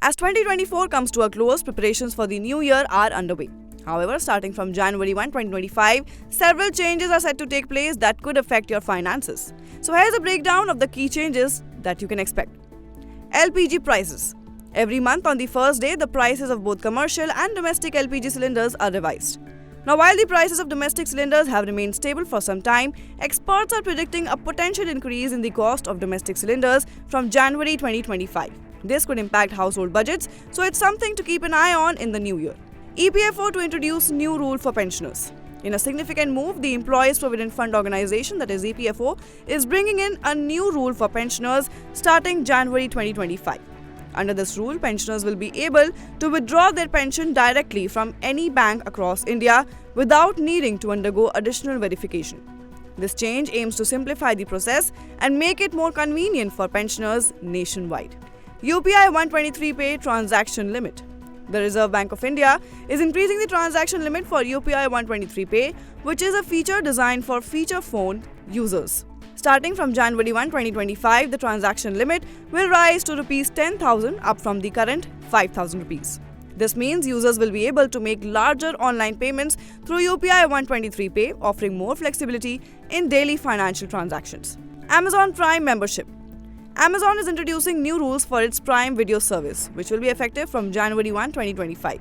As 2024 comes to a close, preparations for the new year are underway. However, starting from January 1, 2025, several changes are set to take place that could affect your finances. So here's a breakdown of the key changes that you can expect. LPG prices. Every month on the first day, the prices of both commercial and domestic LPG cylinders are revised. Now, while the prices of domestic cylinders have remained stable for some time, experts are predicting a potential increase in the cost of domestic cylinders from January 2025. This could impact household budgets, so it's something to keep an eye on in the new year. EPFO to introduce new rule for pensioners. In a significant move, the Employees Provident Fund Organization, that is EPFO, is bringing in a new rule for pensioners starting January 2025. Under this rule, pensioners will be able to withdraw their pension directly from any bank across India without needing to undergo additional verification. This change aims to simplify the process and make it more convenient for pensioners nationwide. UPI 123Pay transaction limit. The Reserve Bank of India is increasing the transaction limit for UPI 123Pay, which is a feature designed for feature phone users. Starting from January 1, 2025, the transaction limit will rise to Rs 10,000 up from the current 5,000 rupees. This means users will be able to make larger online payments through UPI 123Pay, offering more flexibility in daily financial transactions. Amazon Prime membership. Amazon is introducing new rules for its Prime Video service, which will be effective from January 1, 2025.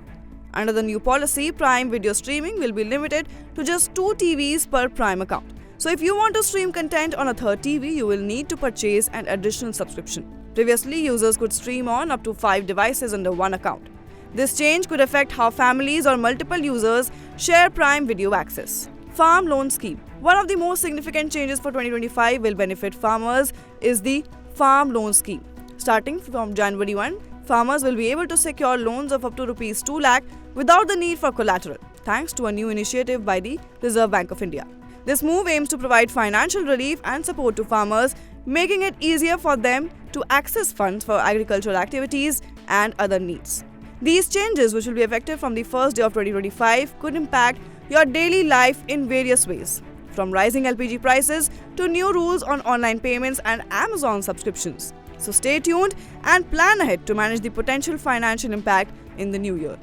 Under the new policy, Prime Video streaming will be limited to just 2 TVs per Prime account. So if you want to stream content on a third TV, you will need to purchase an additional subscription. Previously, users could stream on up to 5 devices under one account. This change could affect how families or multiple users share Prime Video access. Farm Loan Scheme. One of the most significant changes for 2025 will benefit farmers is the Farm Loan Scheme. Starting from January 1, farmers will be able to secure loans of up to Rs 2 lakh without the need for collateral, thanks to a new initiative by the Reserve Bank of India. This move aims to provide financial relief and support to farmers, making it easier for them to access funds for agricultural activities and other needs. These changes, which will be effective from the first day of 2025, could impact your daily life in various ways, from rising LPG prices to new rules on online payments and Amazon subscriptions. So stay tuned and plan ahead to manage the potential financial impact in the new year.